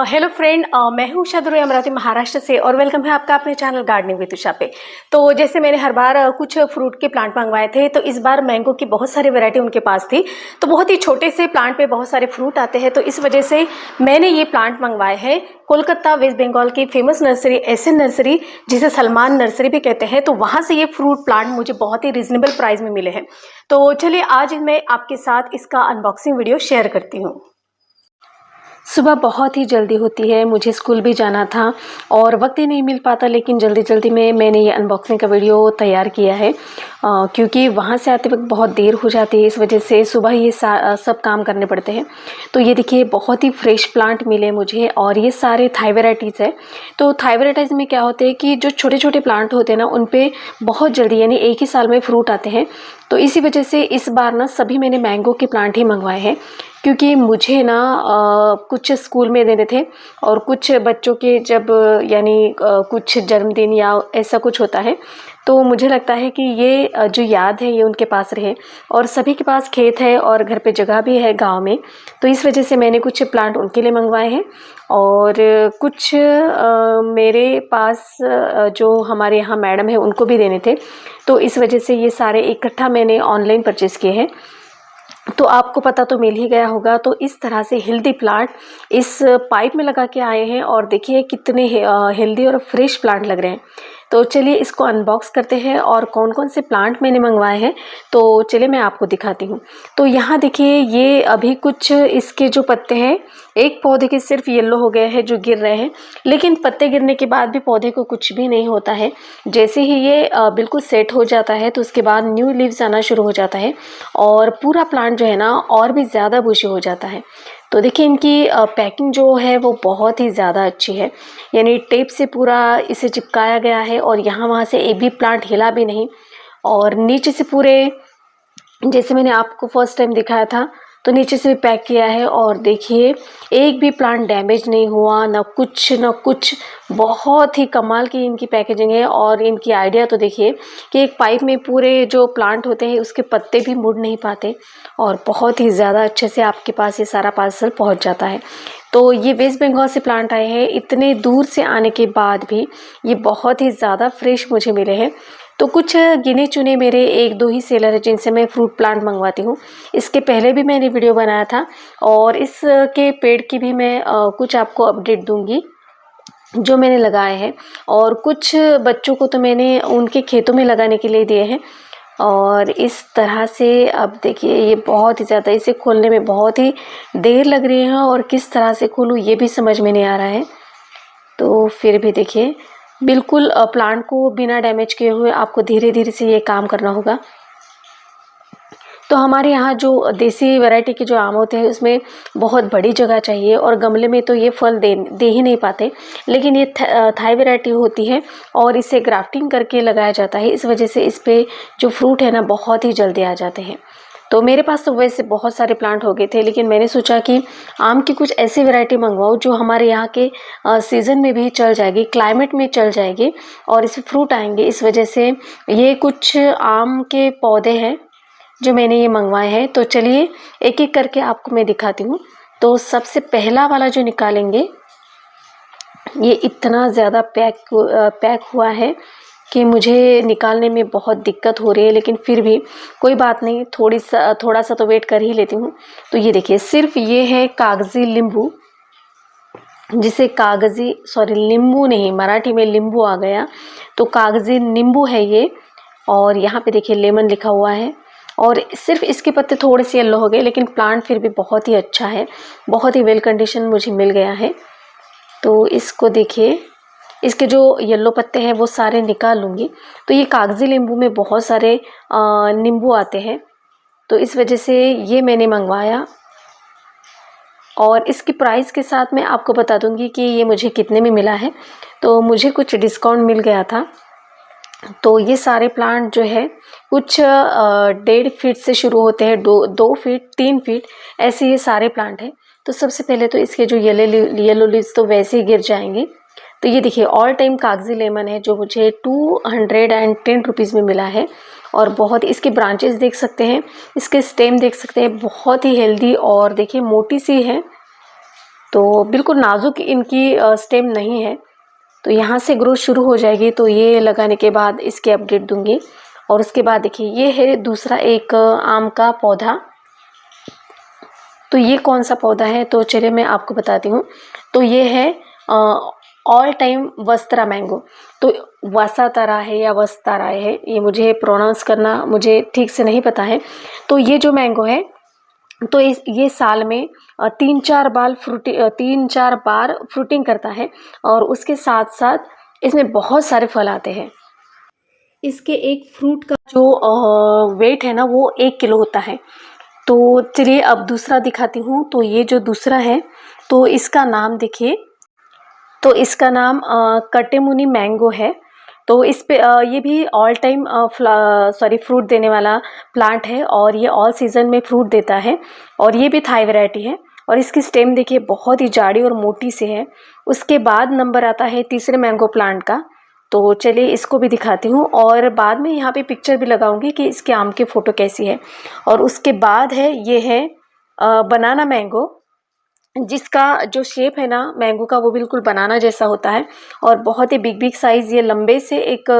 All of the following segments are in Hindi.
हेलो फ्रेंड, मैं हूँ उषा दुर्वे अमरावती महाराष्ट्र से और वेलकम है आपका अपने चैनल गार्डनिंग विद उषा पे। तो जैसे मैंने हर बार कुछ फ्रूट के प्लांट मंगवाए थे, तो इस बार मैंगो की बहुत सारी वैरायटी उनके पास थी। तो बहुत ही छोटे से प्लांट पे बहुत सारे फ्रूट आते हैं, तो इस वजह से मैंने ये प्लांट मंगवाए हैं कोलकाता वेस्ट बंगाल की फेमस नर्सरी एसएन नर्सरी, जिसे सलमान नर्सरी भी कहते हैं। तो वहाँ से ये फ्रूट प्लांट मुझे बहुत ही रिजनेबल प्राइस में मिले हैं। तो चलिए आज मैं आपके साथ इसका अनबॉक्सिंग वीडियो शेयर करती हूँ। सुबह बहुत ही जल्दी होती है, मुझे स्कूल भी जाना था और वक्त ही नहीं मिल पाता, लेकिन जल्दी जल्दी में मैंने ये अनबॉक्सिंग का वीडियो तैयार किया है क्योंकि वहाँ से आते वक्त बहुत देर हो जाती है। इस वजह से सुबह ये सब काम करने पड़ते हैं। तो ये देखिए बहुत ही फ्रेश प्लांट मिले मुझे और ये सारे थाई वेराइटीज़ है। तो थाई वेराइटीज़ में क्या होते हैं कि जो छोटे छोटे प्लांट होते हैं ना, उन पर बहुत जल्दी यानी एक ही साल में फ्रूट आते हैं। तो इसी वजह से इस बार ना सभी मैंने मैंगो के प्लांट ही मंगवाए हैं, क्योंकि मुझे ना कुछ स्कूल में देने थे और कुछ बच्चों के जब यानी कुछ जन्मदिन या ऐसा कुछ होता है, तो मुझे लगता है कि ये जो याद है ये उनके पास रहे। और सभी के पास खेत है और घर पे जगह भी है गांव में, तो इस वजह से मैंने कुछ प्लांट उनके लिए मंगवाए हैं और कुछ मेरे पास जो हमारे यहाँ मैडम है उनको भी देने थे। तो इस वजह से ये सारे इकट्ठा मैंने ऑनलाइन परचेज़ किए हैं। तो आपको पता तो मिल ही गया होगा। तो इस तरह से हेल्दी प्लांट इस पाइप में लगा के आए हैं और देखिए कितने हेल्दी और फ्रेश प्लांट लग रहे हैं। तो चलिए इसको अनबॉक्स करते हैं और कौन कौन से प्लांट मैंने मंगवाए हैं, तो चलिए मैं आपको दिखाती हूँ। तो यहाँ देखिए ये अभी कुछ इसके जो पत्ते हैं, एक पौधे के सिर्फ येलो हो गए हैं जो गिर रहे हैं, लेकिन पत्ते गिरने के बाद भी पौधे को कुछ भी नहीं होता है। जैसे ही ये बिल्कुल सेट हो जाता है तो उसके बाद न्यू लीव्स आना शुरू हो जाता है और पूरा प्लांट जो है ना और भी ज़्यादा बुशी हो जाता है। तो देखिए इनकी पैकिंग जो है वो बहुत ही ज़्यादा अच्छी है, यानी टेप से पूरा इसे चिपकाया गया है और यहाँ वहाँ से एक भी प्लांट हिला भी नहीं। और नीचे से पूरे जैसे मैंने आपको फर्स्ट टाइम दिखाया था, तो नीचे से भी पैक किया है और देखिए एक भी प्लांट डैमेज नहीं हुआ, ना कुछ। बहुत ही कमाल की इनकी पैकेजिंग है और इनकी आइडिया तो देखिए कि एक पाइप में पूरे जो प्लांट होते हैं उसके पत्ते भी मुड़ नहीं पाते और बहुत ही ज़्यादा अच्छे से आपके पास ये सारा पार्सल पहुंच जाता है। तो ये वेस्ट बंगाल से प्लांट आए हैं, इतने दूर से आने के बाद भी ये बहुत ही ज़्यादा फ्रेश मुझे मिले हैं। तो कुछ गिने चुने मेरे एक दो ही सेलर हैं जिनसे मैं फ्रूट प्लांट मंगवाती हूँ। इसके पहले भी मैंने वीडियो बनाया था और इसके पेड़ की भी मैं कुछ आपको अपडेट दूंगी जो मैंने लगाए हैं। और कुछ बच्चों को तो मैंने उनके खेतों में लगाने के लिए दिए हैं। और इस तरह से अब देखिए ये बहुत ही ज़्यादा, इसे खोलने में बहुत ही देर लग रही है और किस तरह से खोलूँ ये भी समझ में नहीं आ रहा है। तो फिर भी देखिए बिल्कुल प्लांट को बिना डैमेज किए हुए आपको धीरे धीरे से ये काम करना होगा। तो हमारे यहाँ जो देसी वैरायटी के जो आम होते हैं उसमें बहुत बड़ी जगह चाहिए और गमले में तो ये फल दे ही नहीं पाते, लेकिन ये थाई वैरायटी होती है और इसे ग्राफ्टिंग करके लगाया जाता है। इस वजह से इस पर जो फ्रूट है ना बहुत ही जल्दी आ जाते हैं। तो मेरे पास तो वैसे बहुत सारे प्लांट हो गए थे, लेकिन मैंने सोचा कि आम की कुछ ऐसी वैरायटी मंगवाऊँ जो हमारे यहाँ के सीज़न में भी चल जाएगी, क्लाइमेट में चल जाएगी और इसमें फ्रूट आएंगे। इस वजह से ये कुछ आम के पौधे हैं जो मैंने ये मंगवाए हैं। तो चलिए एक एक करके आपको मैं दिखाती हूँ। तो सबसे पहला वाला जो निकालेंगे, ये इतना ज़्यादा पैक हुआ है कि मुझे निकालने में बहुत दिक्कत हो रही है, लेकिन फिर भी कोई बात नहीं, थोड़ा सा तो वेट कर ही लेती हूँ। तो ये देखिए सिर्फ ये है कागज़ी नींबू, जिसे नींबू नहीं, मराठी में नींबू आ गया, तो कागज़ी नींबू है ये। और यहाँ पे देखिए लेमन लिखा हुआ है और सिर्फ इसके पत्ते थोड़े से येलो हो गए, लेकिन प्लांट फिर भी बहुत ही अच्छा है, बहुत ही वेल कंडीशन मुझे मिल गया है। तो इसको देखिए, इसके जो येलो पत्ते हैं वो सारे निकाल लूँगी। तो ये कागज़ी नींबू में बहुत सारे नींबू आते हैं, तो इस वजह से ये मैंने मंगवाया। और इसकी प्राइस के साथ मैं आपको बता दूंगी कि ये मुझे कितने में मिला है। तो मुझे कुछ डिस्काउंट मिल गया था। तो ये सारे प्लांट जो है कुछ 1.5 फीट से शुरू होते हैं, 2 फीट 3 फीट ऐसे ये सारे प्लांट हैं। तो सबसे पहले तो इसके जो येलो लीव्स तो वैसे ही गिर जाएंगे। तो ये देखिए ऑल टाइम कागज़ी लेमन है जो मुझे 210 रुपीज़ में मिला है। और बहुत इसके ब्रांचेस देख सकते हैं, इसके स्टेम देख सकते हैं, बहुत ही हेल्दी और देखिए मोटी सी है। तो बिल्कुल नाजुक इनकी स्टेम नहीं है, तो यहाँ से ग्रोथ शुरू हो जाएगी। तो ये लगाने के बाद इसकी अपडेट दूंगी। और उसके बाद देखिए ये है दूसरा एक आम का पौधा। तो ये कौन सा पौधा है, तो चलिए मैं आपको बताती हूँ। तो ये है ऑल टाइम वस्त्रा मैंगो। तो वसातारा है या वस्तारा है, ये मुझे प्रोनाउंस करना मुझे ठीक से नहीं पता है। तो ये जो मैंगो है, तो ये साल में 3-4 बार फ्रूटिंग करता है। और उसके साथ साथ इसमें बहुत सारे फल आते हैं। इसके एक फ्रूट का जो वेट है ना, वो 1 किलो होता है। तो चलिए अब दूसरा दिखाती हूँ। तो ये जो दूसरा है, तो इसका नाम देखिए, तो इसका नाम कटेमुनी मैंगो है। तो इस पे ये भी ऑल टाइम फ्रूट देने वाला प्लांट है, और ये ऑल सीजन में फ्रूट देता है। और ये भी थाई वैरायटी है। और इसकी स्टेम देखिए बहुत ही जाड़ी और मोटी से है। उसके बाद नंबर आता है तीसरे मैंगो प्लांट का। तो चलिए इसको भी दिखाती हूँ, और बाद में यहाँ पे पिक्चर भी लगाऊंगी कि इसके आम की फ़ोटो कैसी है। और उसके बाद है, ये है बनाना मैंगो, जिसका जो शेप है ना मैंगो का, वो बिल्कुल बनाना जैसा होता है। और बहुत ही बिग बिग साइज़, ये लंबे से एक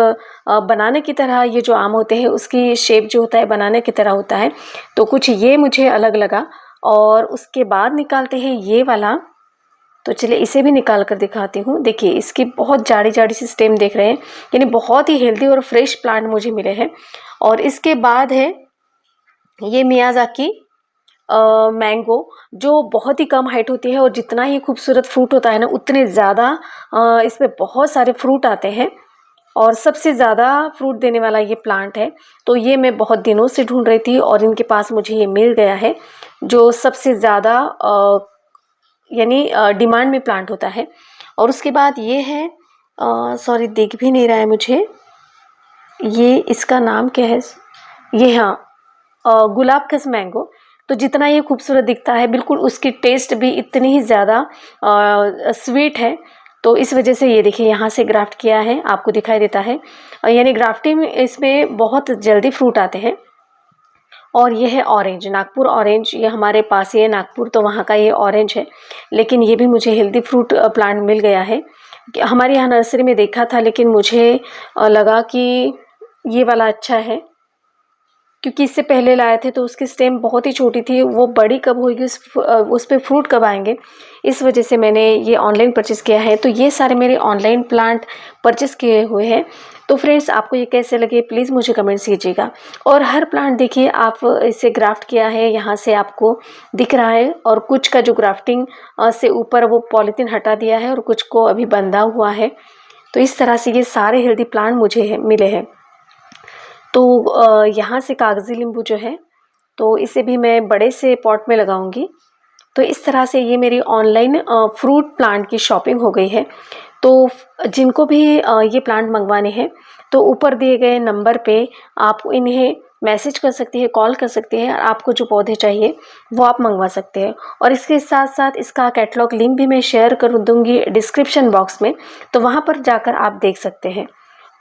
बनाने की तरह, ये जो आम होते हैं उसकी शेप जो होता है बनाने की तरह होता है। तो कुछ ये मुझे अलग लगा। और उसके बाद निकालते हैं ये वाला। तो चलिए इसे भी निकाल कर दिखाती हूँ। देखिए इसकी बहुत जाड़ी जाड़ी सी स्टेम देख रहे हैं, यानी बहुत ही हेल्दी और फ्रेश प्लांट मुझे मिले हैं। और इसके बाद है ये मियाज़ाकी मैंगो, जो बहुत ही कम हाइट होती है, और जितना ही खूबसूरत फ्रूट होता है ना, उतने ज़्यादा इसमें बहुत सारे फ्रूट आते हैं। और सबसे ज़्यादा फ्रूट देने वाला ये प्लांट है। तो ये मैं बहुत दिनों से ढूंढ रही थी, और इनके पास मुझे ये मिल गया है, जो सबसे ज़्यादा यानी डिमांड में प्लांट होता है। और उसके बाद ये है, सॉरी दिख भी नहीं रहा है मुझे, ये इसका नाम क्या है, ये हाँ गुलाब कस मैंगो। तो जितना ये खूबसूरत दिखता है, बिल्कुल उसकी टेस्ट भी इतनी ही ज़्यादा स्वीट है। तो इस वजह से ये देखिए यहाँ से ग्राफ्ट किया है, आपको दिखाई देता है। यानी ग्राफ्टिंग इसमें बहुत जल्दी फ्रूट आते हैं। और ये है ऑरेंज, नागपुर ऑरेंज, ये हमारे पास ही है नागपुर, तो वहाँ का ये ऑरेंज है। लेकिन ये भी मुझे हेल्दी फ्रूट प्लांट मिल गया है। हमारे यहाँ नर्सरी में देखा था, लेकिन मुझे लगा कि ये वाला अच्छा है, क्योंकि इससे पहले लाए थे तो उसकी स्टेम बहुत ही छोटी थी। वो बड़ी कब होगी, उस पर फ्रूट कब आएंगे, इस वजह से मैंने ये ऑनलाइन परचेज़ किया है। तो ये सारे मेरे ऑनलाइन प्लांट परचेज़ किए हुए हैं। तो फ्रेंड्स आपको ये कैसे लगे प्लीज़ मुझे कमेंट्स कीजिएगा। और हर प्लांट देखिए आप इसे ग्राफ्ट किया है, यहाँ से आपको दिख रहा है। और कुछ का जो ग्राफ्टिंग से ऊपर वो पॉलीथीन हटा दिया है, और कुछ को अभी बंधा हुआ है। तो इस तरह से ये सारे हेल्दी प्लांट मुझे मिले हैं। तो यहाँ से कागज़ी नींबू जो है, तो इसे भी मैं बड़े से पॉट में लगाऊंगी। तो इस तरह से ये मेरी ऑनलाइन फ्रूट प्लांट की शॉपिंग हो गई है। तो जिनको भी ये प्लांट मंगवाने हैं, तो ऊपर दिए गए नंबर पे आप इन्हें मैसेज कर सकती है, कॉल कर सकते हैं। आपको जो पौधे चाहिए वो आप मंगवा सकते हैं। और इसके साथ साथ इसका कैटलॉग लिंक भी मैं शेयर कर दूँगी डिस्क्रिप्शन बॉक्स में, तो वहाँ पर जाकर आप देख सकते हैं।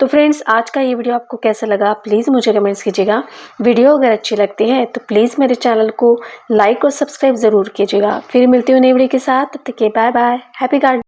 तो फ्रेंड्स आज का ये वीडियो आपको कैसा लगा प्लीज़ मुझे कमेंट्स कीजिएगा। वीडियो अगर अच्छी लगती है तो प्लीज़ मेरे चैनल को लाइक और सब्सक्राइब ज़रूर कीजिएगा। फिर मिलती हूँ नई वीडियो के साथ, तब तक के बाय बाय, हैप्पी गार्डनिंग।